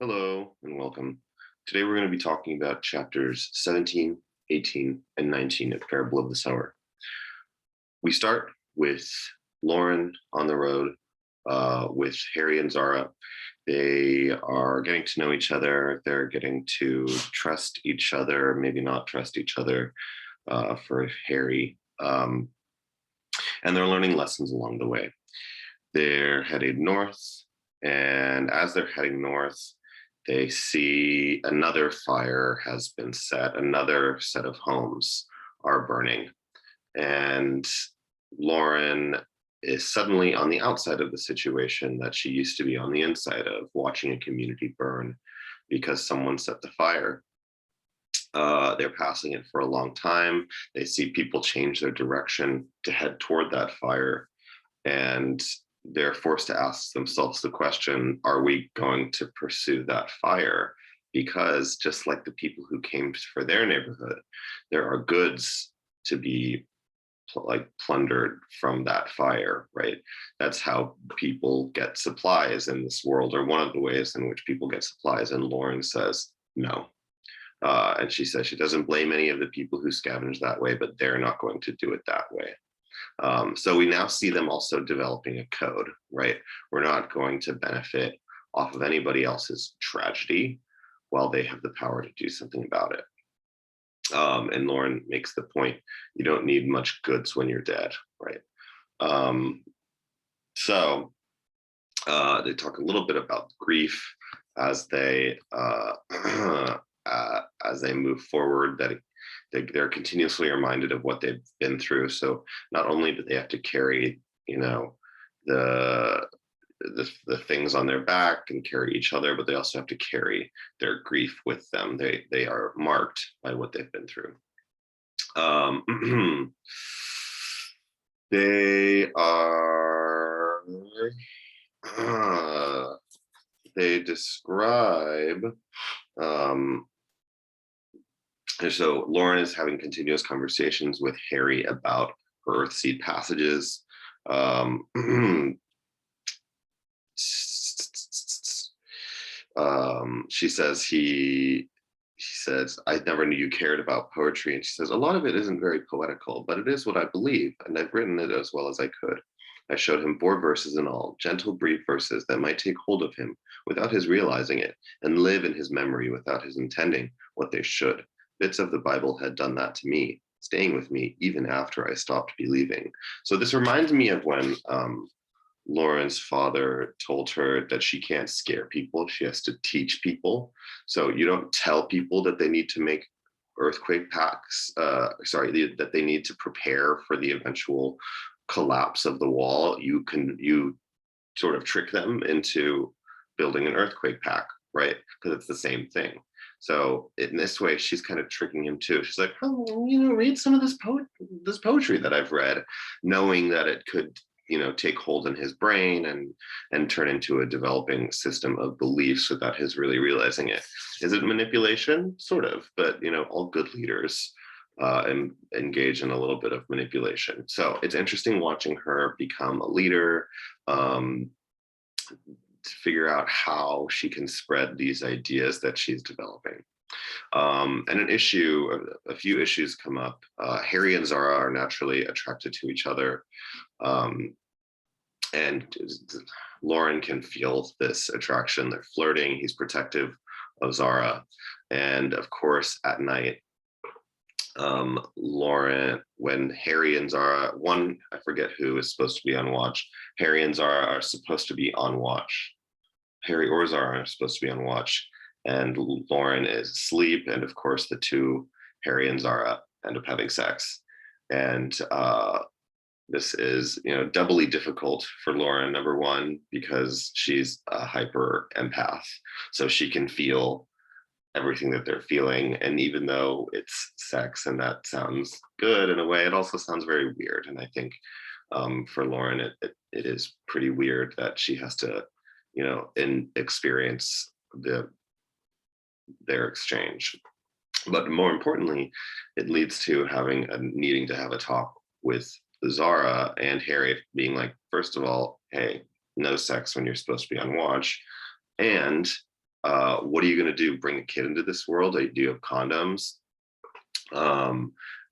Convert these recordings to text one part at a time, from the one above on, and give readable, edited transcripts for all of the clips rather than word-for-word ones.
Hello and welcome. Today we're going to be talking about chapters 17, 18, and 19 of Parable of the Sower. We start with Lauren on the road with Harry and Zara. They are getting to know each other. They're getting to trust each other, maybe not trust each other for Harry. And they're learning lessons along the way. They're headed north, and as they're heading north, they see another fire has been set, another set of homes are burning. And Lauren is suddenly on the outside of the situation that she used to be on the inside of, watching a community burn because someone set the fire. They're passing it for a long time. They see people change their direction to head toward that fire, and they're forced to ask themselves the question, are we going to pursue that fire? Because just like the people who came for their neighborhood, there are goods to be plundered from that fire, right? That's how people get supplies in this world, or one of the ways in which people get supplies. And Lauren says no. And she says she doesn't blame any of the people who scavenge that way, but they're not going to do it that way. So we now see them also developing a code, right? We're not going to benefit off of anybody else's tragedy while they have the power to do something about it. And Lauren makes the point, you don't need much goods when you're dead, right? Um, so they talk a little bit about grief as they as they move forward, that they're continuously reminded of what they've been through. So not only do they have to carry, the the things on their back and carry each other, but they also have to carry their grief with them. They are marked by what they've been through. They are. They describe. And so Lauren is having continuous conversations with Harry about her Earthseed passages. Um, she says she says, I never knew you cared about poetry. And she says, a lot of it isn't very poetical, but it is what I believe, and I've written it as well as I could. I showed him 4 verses in all, gentle, brief verses that might take hold of him without his realizing it, and live in his memory without his intending what they should. Bits of the Bible had done that to me, staying with me even after I stopped believing. So this reminds me of when Lauren's father told her that she can't scare people, she has to teach people. So you don't tell people that they need to make earthquake packs, that they need to prepare for the eventual collapse of the wall. You sort of trick them into building an earthquake pack, right? Because it's the same thing. So in this way, she's kind of tricking him too. She's like, oh, read some of this poetry that I've read, knowing that it could, take hold in his brain and turn into a developing system of beliefs without his really realizing it. Is it manipulation? Sort of, but all good leaders and engage in a little bit of manipulation. So it's interesting watching her become a leader, to figure out how she can spread these ideas that she's developing. And a few issues come up. Harry and Zara are naturally attracted to each other. And Lauren can feel this attraction. They're flirting. He's protective of Zara. And of course, at night, Lauren, when Harry and Zara, I forget who is supposed to be on watch. Harry and Zara are supposed to be on watch. Harry or Zara are supposed to be on watch, and Lauren is asleep. And of course, the two, Harry and Zara, end up having sex. And this is, doubly difficult for Lauren. Number one, because she's a hyper empath, so she can feel everything that they're feeling. And even though it's sex and that sounds good in a way, it also sounds very weird. And I think for Lauren, it is pretty weird that she has to, experience their exchange. But more importantly, it leads to needing to have a talk with Zara and Harry, being like, first of all, hey, no sex when you're supposed to be on watch. And what are you going to do? Bring a kid into this world? Do you have condoms?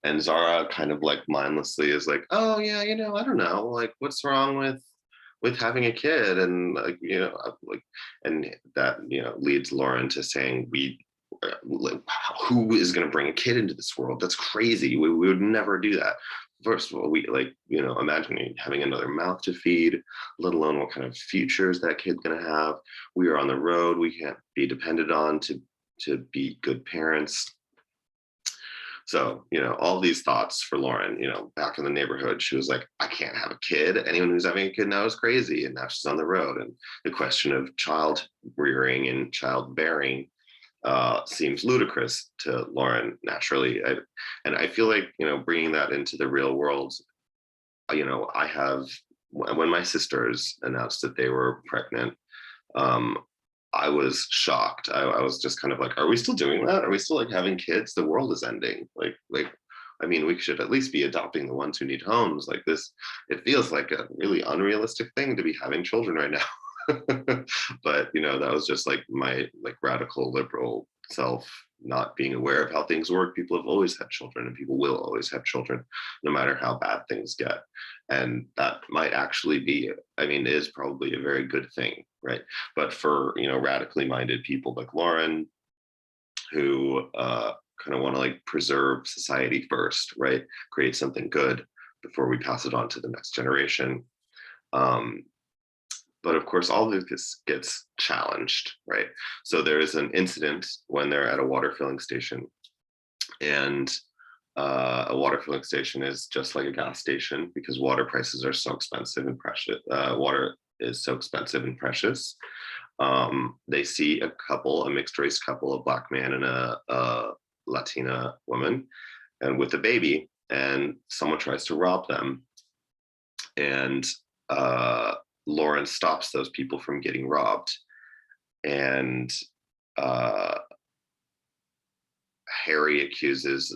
And Zara kind of like mindlessly is like, oh yeah, I don't know, like what's wrong with having a kid, and like like, and that leads Lauren to saying, like, who is going to bring a kid into this world? That's crazy. We would never do that. First of all, we like imagine having another mouth to feed, let alone what kind of futures that kid's going to have. We are on the road. We can't be depended on to be good parents. So, all these thoughts for Lauren, back in the neighborhood, she was like, I can't have a kid. Anyone who's having a kid now is crazy. And now she's on the road. And the question of child rearing and childbearing seems ludicrous to Lauren naturally. And I feel like, bringing that into the real world, I have, when my sisters announced that they were pregnant, I was shocked. I was just kind of like, are we still doing that? Are we still like having kids? The world is ending. I mean, we should at least be adopting the ones who need homes. Like this, it feels like a really unrealistic thing to be having children right now. But that was just like my like radical liberal self not being aware of how things work. People have always had children, and people will always have children, no matter how bad things get. And that might actually be, I mean, is probably a very good thing, right? But for radically minded people like Lauren, who kind of want to like preserve society first, right? Create something good before we pass it on to the next generation. But of course, all of this gets challenged, right? So there is an incident when they're at a water filling station, and a water filling station is just like a gas station because water prices are so expensive and precious. Water is so expensive and precious. They see a mixed race couple, a Black man and a Latina woman, and with a baby, and someone tries to rob them. And Lauren stops those people from getting robbed. And Harry accuses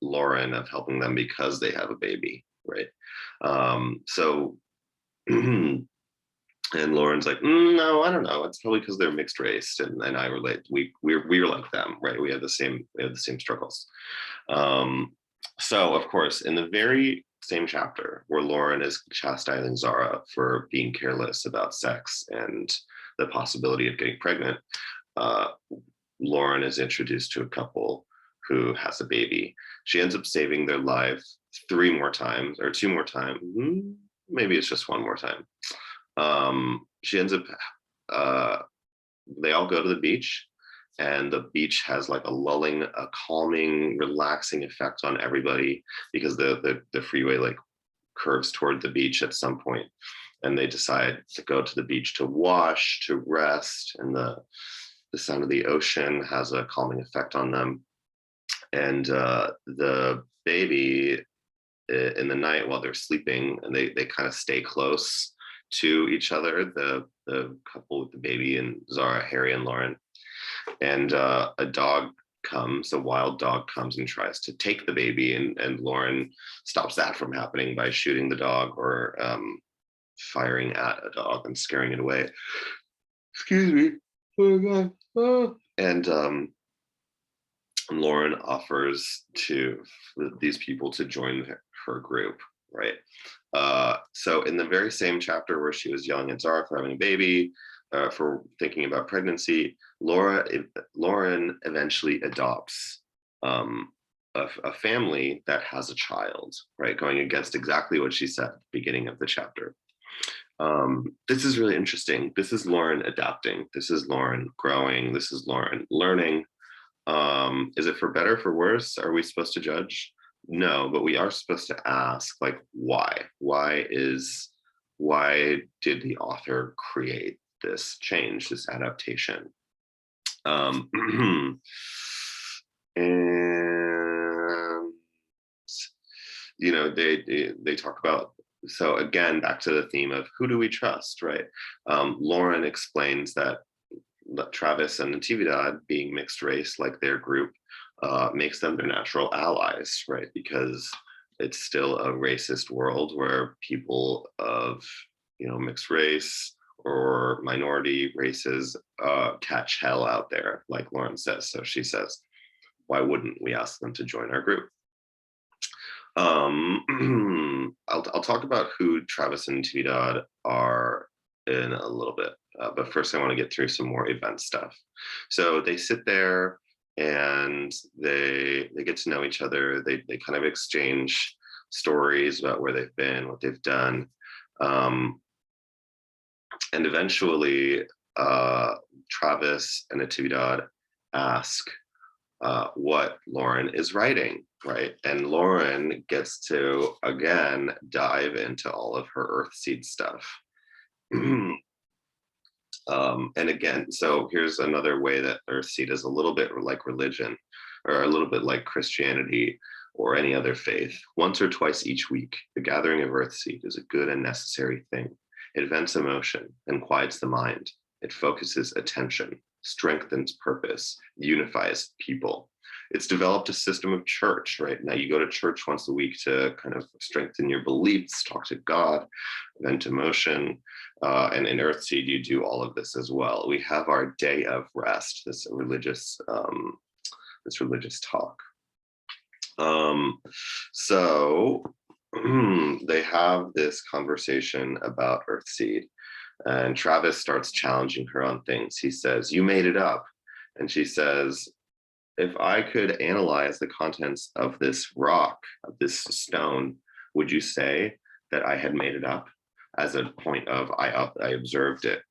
Lauren of helping them because they have a baby, right? So, and Lauren's like, no, I don't know. It's probably because they're mixed race, and I relate. We're like them, right? We have the same struggles. So, of course, in the very same chapter where Lauren is chastising Zara for being careless about sex and the possibility of getting pregnant, Lauren is introduced to a couple who has a baby. She ends up saving their life 3 more times, or 2 more times. Maybe it's just 1 more time. She ends up, they all go to the beach, and the beach has like a lulling, a calming, relaxing effect on everybody because the freeway like curves toward the beach at some point, and they decide to go to the beach to wash, to rest, and the sound of the ocean has a calming effect on them. And the baby, in the night while they're sleeping, and they kind of stay close to each other, the couple with the baby, and Zara, Harry, and Lauren. And a wild dog comes and tries to take the baby, and Lauren stops that from happening by shooting the dog or firing at a dog and scaring it away. Excuse me. Oh God. Oh. And Lauren offers to these people to join her group, right? So in the very same chapter where she was yelling at Zara for having a baby, for thinking about pregnancy, Lauren eventually adopts a family that has a child, right? Going against exactly what she said at the beginning of the chapter. This is really interesting. This is Lauren adapting. This is Lauren growing. This is Lauren learning. Is it for better, for worse? Are we supposed to judge? No, but we are supposed to ask, like, why? Why did the author create this change, this adaptation? And they talk about, so again, back to the theme of who do we trust, right? Lauren explains that Travis and Natividad, being mixed race like their group, makes them their natural allies, right? Because it's still a racist world where people of mixed race or minority races catch hell out there, like Lauren says. So she says, why wouldn't we ask them to join our group? I'll talk about who Travis and Natividad are in a little bit, but first I want to get through some more event stuff. So they sit there and they get to know each other. They kind of exchange stories about where they've been, what they've done, and eventually Travis and Natividad ask what Lauren is writing, right? And Lauren gets to, again, dive into all of her Earthseed stuff. And again, so here's another way that Earthseed is a little bit like religion, or a little bit like Christianity or any other faith. Once or twice each week, the gathering of Earthseed is a good and necessary thing. It vents emotion and quiets the mind. It focuses attention, strengthens purpose, unifies people. It's developed a system of church, right? Now you go to church once a week to kind of strengthen your beliefs, talk to God, vent emotion, and in Earthseed, you do all of this as well. We have our day of rest, this religious talk. So they have this conversation about Earthseed, and Travis starts challenging her on things. He says, "You made it up," and she says, "If I could analyze the contents of this rock, of this stone, would you say that I had made it up?" As a point of, I observed it.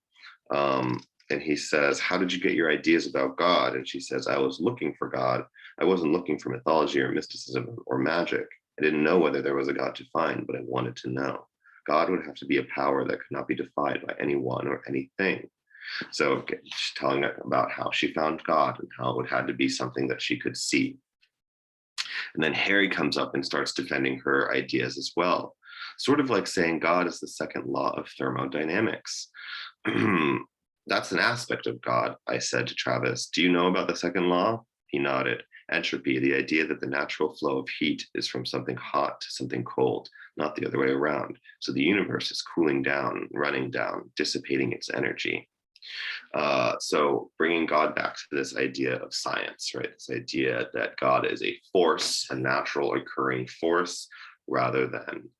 And he says, "How did you get your ideas about God?" And she says, "I was looking for God. I wasn't looking for mythology or mysticism or magic. I didn't know whether there was a God to find, but I wanted to know. God would have to be a power that could not be defied by anyone or anything." So she's telling about how she found God and how it had to be something that she could see. And then Harry comes up and starts defending her ideas as well, sort of like saying God is the second law of thermodynamics. "That's an aspect of God," I said to Travis. "Do you know about the second law?" He nodded. "Entropy, the idea that the natural flow of heat is from something hot to something cold, not the other way around. So the universe is cooling down, running down, dissipating its energy." So bringing God back to this idea of science, right? This idea that God is a force, a natural occurring force, rather than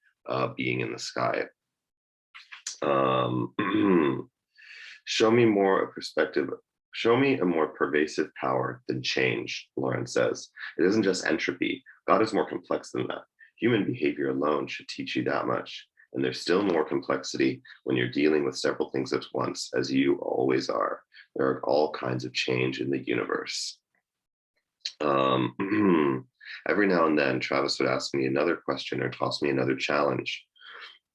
being in the sky. Show me a more pervasive power than change, Lauren says. It isn't just entropy. God is more complex than that. Human behavior alone should teach you that much. And there's still more complexity when you're dealing with several things at once, as you always are. There are all kinds of change in the universe. Every now and then, Travis would ask me another question or toss me another challenge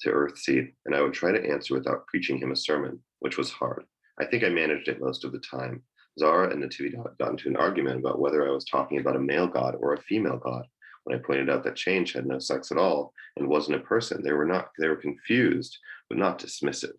to Earthseed, and I would try to answer without preaching him a sermon, which was hard. I think I managed it most of the time. Zara and Natividad got into an argument about whether I was talking about a male god or a female god. When I pointed out that change had no sex at all and wasn't a person, they were confused, but not dismissive.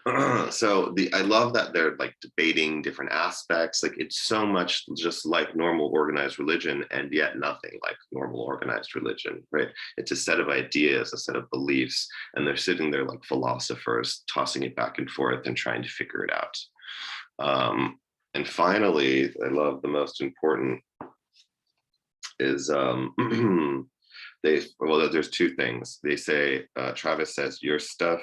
I love that they're like debating different aspects. Like it's so much just like normal organized religion, and yet nothing like normal organized religion, right? It's a set of ideas, a set of beliefs, and they're sitting there like philosophers, tossing it back and forth and trying to figure it out. And finally, I love the most important is there's two things. They say, Travis says, "Your stuff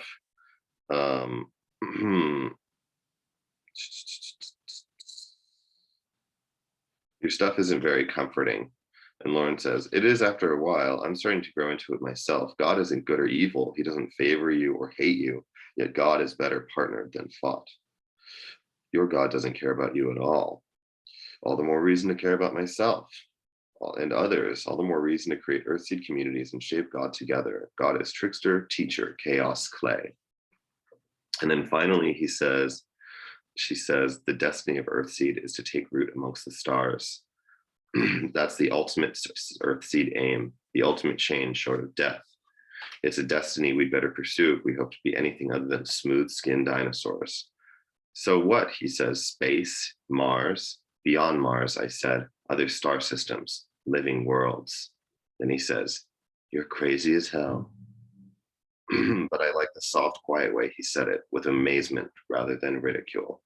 your stuff isn't very comforting." And Lauren says, "It is after a while. I'm starting to grow into it myself. God isn't good or evil. He doesn't favor you or hate you. Yet God is better partnered than fought. Your God doesn't care about you at all. All the more reason to care about myself and others. All the more reason to create Earthseed communities and shape God together. God is trickster, teacher, chaos, clay." And then finally, she says, "The destiny of Earthseed is to take root amongst the stars." That's the ultimate Earthseed aim, the ultimate change short of death. It's a destiny we'd better pursue if we hope to be anything other than smooth-skinned dinosaurs. "So what?" he says. "Space, Mars, beyond Mars," I said, "other star systems, living worlds." Then he says, "You're crazy as hell." but I like the soft, quiet way he said it, with amazement rather than ridicule.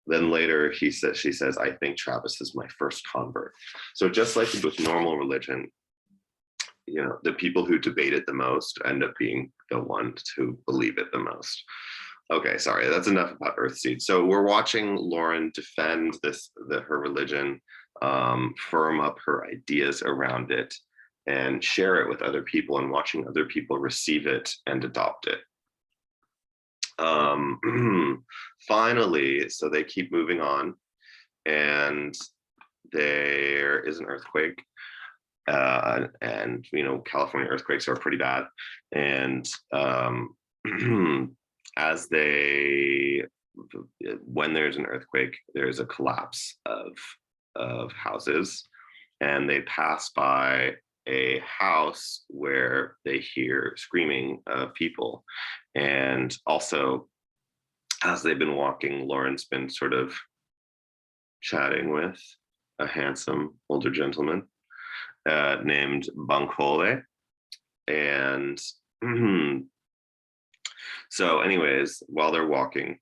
Then later she says, I think Travis is my first convert. So just like with normal religion, the people who debate it the most end up being the ones who believe it the most. Okay, sorry, that's enough about Earthseed. So we're watching Lauren defend her religion, firm up her ideas around it, and share it with other people, and watching other people receive it and adopt it. Finally, so they keep moving on, and there is an earthquake. And California earthquakes are pretty bad. And when there's an earthquake, there's a collapse of houses, and they pass by a house where they hear screaming of people. And also, as they've been walking, Lauren's been sort of chatting with a handsome older gentleman named Bankole. And so anyways, while they're walking,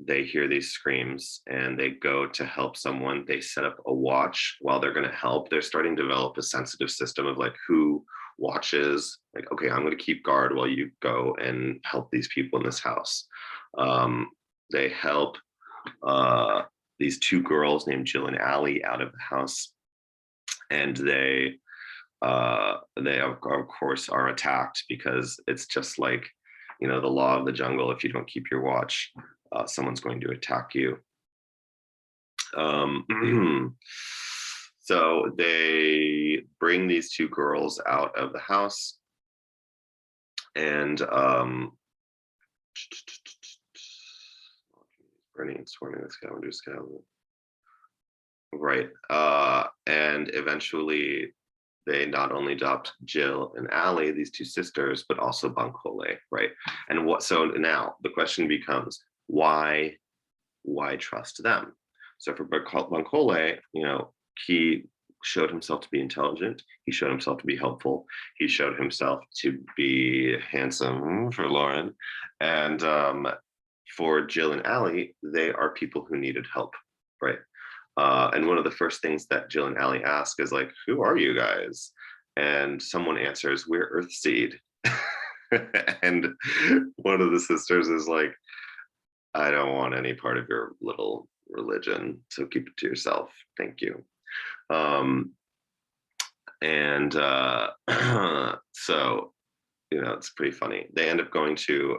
they hear these screams, and they go to help someone. They set up a watch while they're going to help. They're starting to develop a sensitive system of like who watches, like, okay, I'm going to keep guard while you go and help these people in this house. They help these two girls named Jill and Allie out of the house, and they of course are attacked, because it's just like, the law of the jungle. If you don't keep your watch, someone's going to attack you. So they bring these two girls out of the house, and burning and swarming the scavenger scale. Right. And eventually they not only adopt Jill and Allie, these two sisters, but also Bankole, right? And so now the question becomes, why trust them? So for Bankole, he showed himself to be intelligent. He showed himself to be helpful. He showed himself to be handsome for Lauren. And for Jill and Allie, they are people who needed help, right? And one of the first things that Jill and Allie ask is like, who are you guys? And someone answers, we're Earthseed. And one of the sisters is like, I don't want any part of your little religion, so keep it to yourself. Thank you. And so, it's pretty funny. They end up going to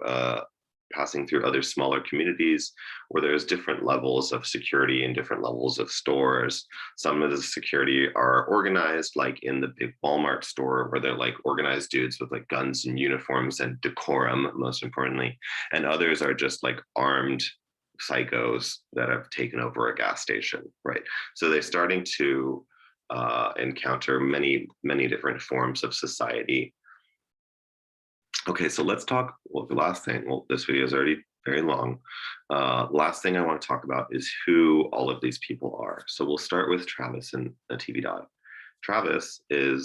passing through other smaller communities where there's different levels of security and different levels of stores. Some of the security are organized, like in the big Walmart store, where they're like organized dudes with like guns and uniforms and decorum, most importantly. And others are just like armed psychos that have taken over a gas station, right? So they're starting to encounter many, many different forms of society. Okay, so let's talk, the last thing, this video is already very long. Last thing I want to talk about is who all of these people are. So we'll start with Travis and Natividad. Travis and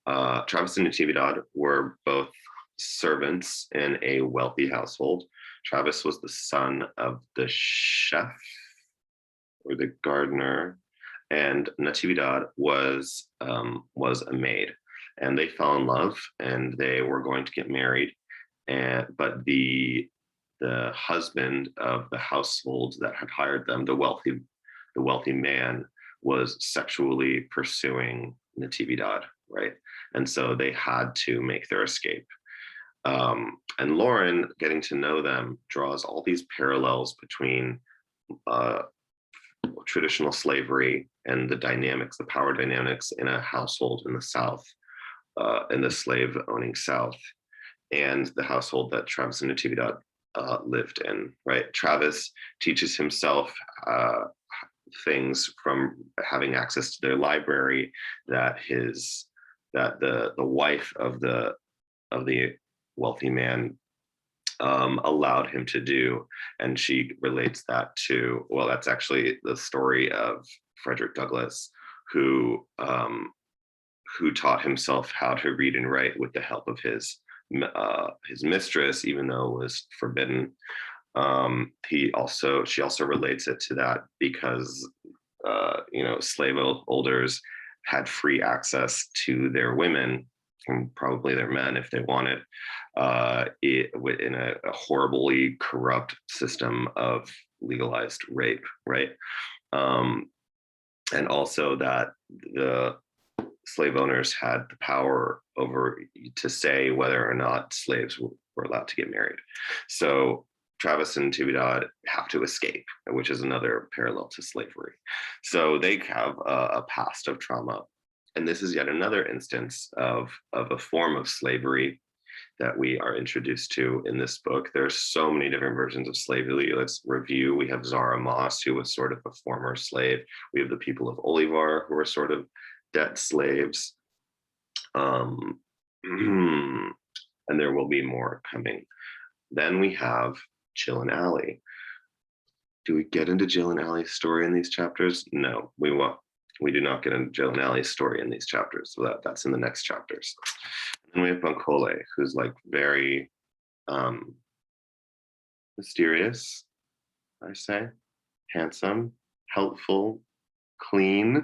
Natividad were both servants in a wealthy household. Travis was the son of the chef or the gardener, and Natividad was a maid. And they fell in love, and they were going to get married. But the husband of the household that had hired them, the wealthy man, was sexually pursuing Natividad, right? And so they had to make their escape. And Lauren, getting to know them, draws all these parallels between traditional slavery and the power dynamics in a household in the South, in the slave-owning South, and the household that Travis and Natividad lived in, right? Travis teaches himself things from having access to their library that the wife of the wealthy man allowed him to do. And she relates that to, well, that's actually the story of Frederick Douglass, who taught himself how to read and write with the help of his his mistress, even though it was forbidden. She also relates it to that because slave holders had free access to their women and probably their men if they wanted, in a horribly corrupt system of legalized rape, right? And also that the slave owners had the power over to say whether or not slaves were allowed to get married. So Travis and Tibidad have to escape, which is another parallel to slavery. So they have a past of trauma. And this is yet another instance of a form of slavery that we are introduced to in this book. There's so many different versions of slavery. Let's review. We have Zara Moss, who was sort of a former slave. We have the people of Olivar, who are sort of debt slaves. And there will be more coming. Then we have Jill and Allie. Do we get into Jill and Allie's story in these chapters? No, we won't. We do not get into Jill and Allie's story in these chapters. So that's in the next chapters. And we have Bankole, who's like very mysterious, I say, handsome, helpful, clean,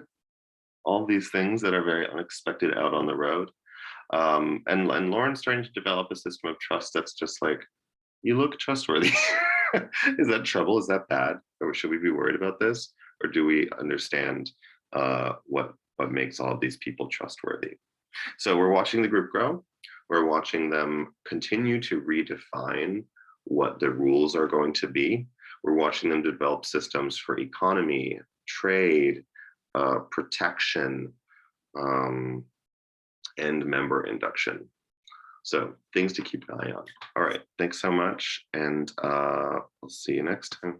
all these things that are very unexpected out on the road. And Lauren's starting to develop a system of trust that's just like, you look trustworthy. Is that trouble? Is that bad? Or should we be worried about this? Or do we understand what makes all of these people trustworthy? So we're watching the group grow. We're watching them continue to redefine what the rules are going to be. We're watching them develop systems for economy, trade, protection, and member induction. So things to keep an eye on. All right, thanks so much, and I'll see you next time.